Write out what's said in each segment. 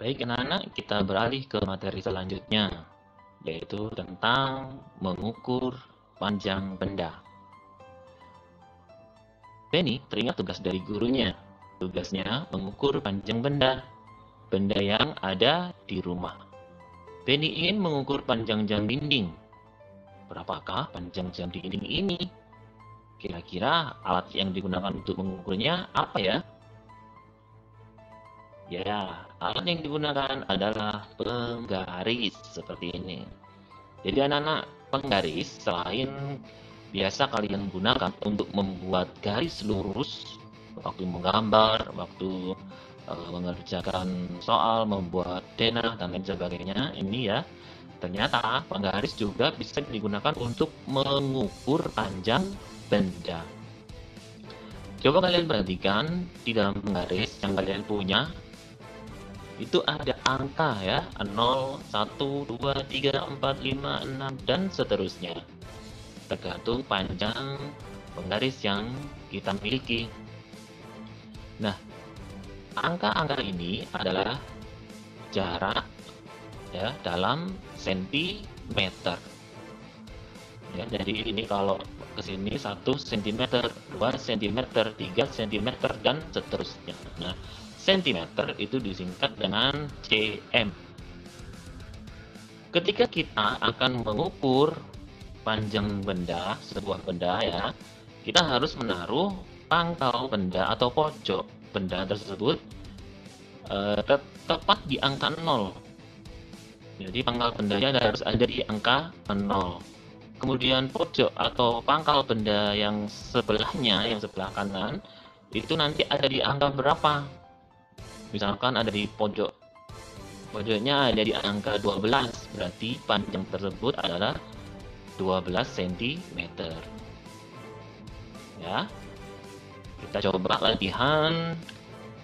Baik anak-anak, kita beralih ke materi selanjutnya, yaitu tentang mengukur panjang benda. Benny teringat tugas dari gurunya. Tugasnya mengukur panjang benda yang ada di rumah. Benny ingin mengukur panjang jam dinding. Berapakah panjang jam dinding ini? Kira-kira alat yang digunakan untuk mengukurnya apa ya? Ya, alat yang digunakan adalah penggaris seperti ini. Jadi anak-anak, penggaris selain biasa kalian gunakan untuk membuat garis lurus waktu menggambar, waktu mengerjakan soal, membuat denah dan lain sebagainya, ini ya. Ternyata penggaris juga bisa digunakan untuk mengukur panjang benda. Coba kalian perhatikan di dalam penggaris yang kalian punya itu ada angka ya, 0, 1, 2, 3, 4, 5, 6 dan seterusnya, tergantung panjang penggaris yang kita miliki. Nah, angka-angka ini adalah jarak ya dalam sentimeter ya. Jadi ini kalau ke sini 1 cm, 2 cm, 3 cm dan seterusnya. Nah, sentimeter itu disingkat dengan cm. Ketika kita akan mengukur panjang benda, sebuah benda ya, kita harus menaruh pangkal benda atau pojok benda tersebut tepat di angka 0. Jadi pangkal bendanya harus ada di angka 0. Kemudian pojok atau pangkal benda yang sebelahnya, yang sebelah kanan, itu nanti ada di angka berapa? Misalkan ada di pojoknya ada di angka 12, berarti panjang tersebut adalah 12 cm. Ya. Kita coba latihan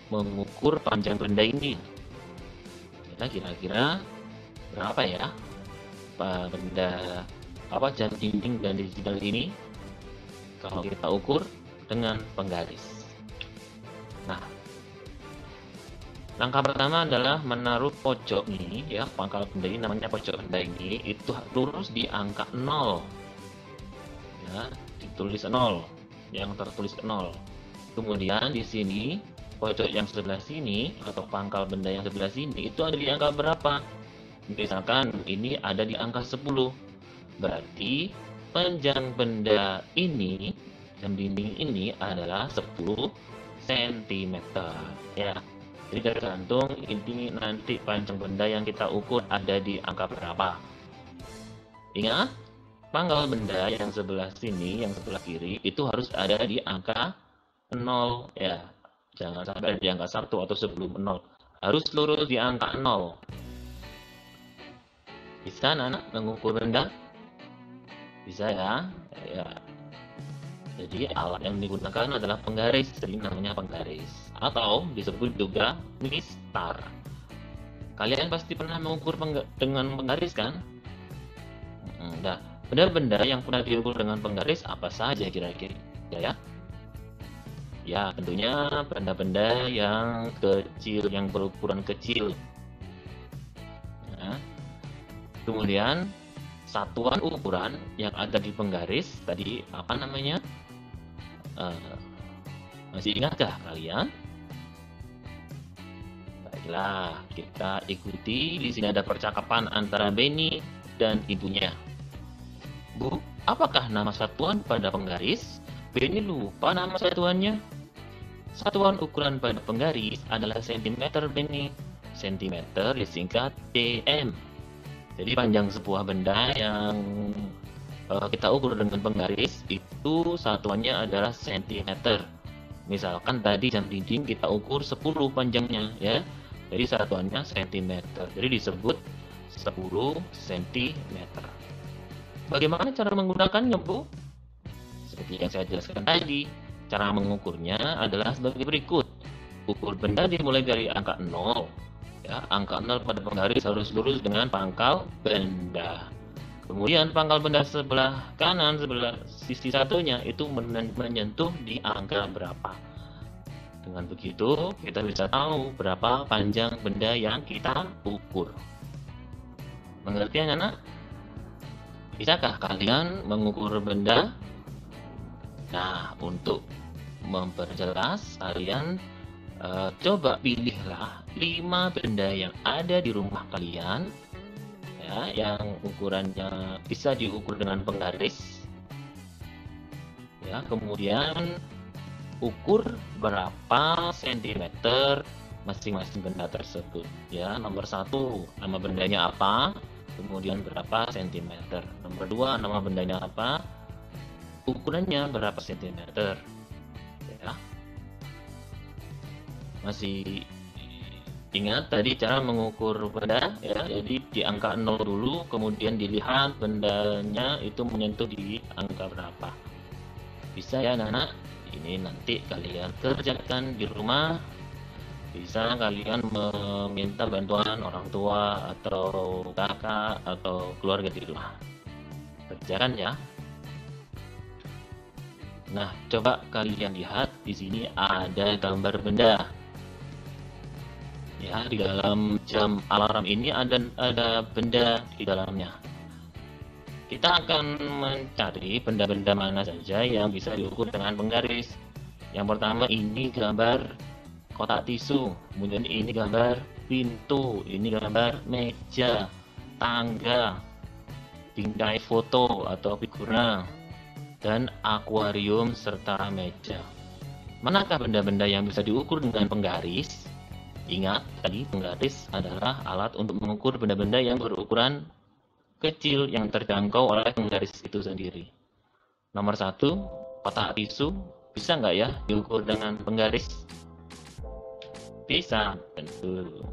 mengukur panjang benda ini. Kira-kira berapa ya? Benda apa jam dinding dan digital ini kalau kita ukur dengan penggaris. Nah, langkah pertama adalah menaruh pojok ini ya, pangkal benda ini namanya pojok benda ini itu lurus di angka 0. Ya, ditulis 0, yang tertulis 0. Kemudian di sini pojok yang sebelah sini atau pangkal benda yang sebelah sini itu ada di angka berapa? Misalkan ini ada di angka 10. Berarti panjang benda ini, jam dinding ini adalah 10 cm ya. Jadi tergantung ini nanti panjang benda yang kita ukur ada di angka berapa. Ingat, pangkal benda yang sebelah sini, yang sebelah kiri itu harus ada di angka 0 ya. Jangan sampai di angka 1 atau sebelum 0. Harus lurus di angka 0. Bisa anak mengukur benda? Bisa ya. Ya. Jadi alat yang digunakan adalah penggaris, jadi namanya penggaris atau disebut juga mistar. Kalian pasti pernah mengukur dengan penggaris kan? Nah, benda-benda yang pernah diukur dengan penggaris apa saja kira-kira ya? Ya, tentunya benda-benda yang kecil, yang berukuran kecil. Nah, kemudian satuan ukuran yang ada di penggaris tadi apa namanya? Masih ingatkah kalian? Baiklah, kita ikuti. Di sini ada percakapan antara Benny dan ibunya. Bu, apakah nama satuan pada penggaris? Benny lupa nama satuannya. Satuan ukuran pada penggaris adalah cm, Benny. Cm disingkat cm. Jadi panjang sebuah benda yang kita ukur dengan penggaris itu satuannya adalah cm. Misalkan tadi jam dinding kita ukur 10 panjangnya ya. Jadi satuannya cm. Jadi disebut 10 cm. Bagaimana cara menggunakannya, Bu? Seperti yang saya jelaskan tadi, cara mengukurnya adalah sebagai berikut. Ukur benda dimulai dari angka 0. Ya, angka 0 pada penggaris harus lurus dengan pangkal benda. Kemudian pangkal benda sebelah kanan, sebelah sisi satunya itu menyentuh di angka berapa. Dengan begitu, kita bisa tahu berapa panjang benda yang kita ukur. Mengerti anak-anak? Bisakah kalian mengukur benda? Nah, untuk memperjelas, kalian coba pilihlah 5 benda yang ada di rumah kalian, ya, yang ukurannya bisa diukur dengan penggaris. Ya, kemudian ukur berapa sentimeter masing-masing benda tersebut. Ya, nomor 1 nama bendanya apa, kemudian berapa sentimeter. Nomor 2 nama bendanya apa, ukurannya berapa sentimeter. Ya, masih ingat tadi cara mengukur benda ya? Jadi di angka 0 dulu, kemudian dilihat bendanya itu menyentuh di angka berapa. Bisa ya anak-anak? Ini nanti kalian kerjakan di rumah. Bisa kalian meminta bantuan orang tua atau kakak atau keluarga di rumah. Kerjakan ya. Nah, coba kalian lihat di sini ada gambar benda. Ya, di dalam jam alarm ini ada benda di dalamnya. Kita akan mencari benda-benda mana saja yang bisa diukur dengan penggaris. Yang pertama ini gambar kotak tisu, kemudian ini gambar pintu, ini gambar meja, tangga, bingkai foto atau figura, dan akuarium serta meja. Manakah benda-benda yang bisa diukur dengan penggaris? Ingat, tadi penggaris adalah alat untuk mengukur benda-benda yang berukuran kecil yang terjangkau oleh penggaris itu sendiri. Nomor 1, kotak tisu. Bisa nggak ya diukur dengan penggaris? Bisa, tentu.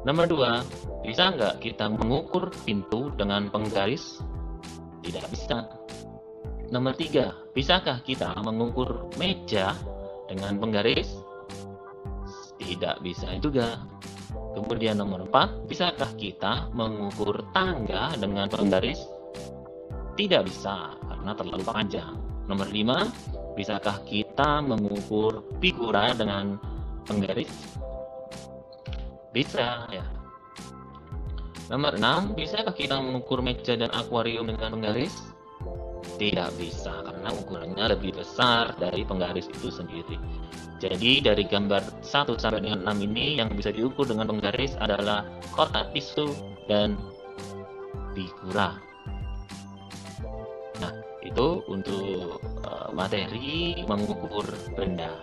Nomor 2, bisa nggak kita mengukur pintu dengan penggaris? Tidak bisa. Nomor 3, bisakah kita mengukur meja dengan penggaris? Tidak bisa juga. Kemudian nomor 4, bisakah kita mengukur tangga dengan penggaris? Tidak bisa, karena terlalu panjang. Nomor 5, bisakah kita mengukur figura dengan penggaris? Bisa ya. Nomor 6, bisakah kita mengukur meja dan akuarium dengan penggaris? Tidak bisa, karena ukurannya lebih besar dari penggaris itu sendiri. Jadi dari gambar 1 sampai dengan 6 ini yang bisa diukur dengan penggaris adalah kotak tisu dan figura. Nah, itu untuk materi mengukur benda.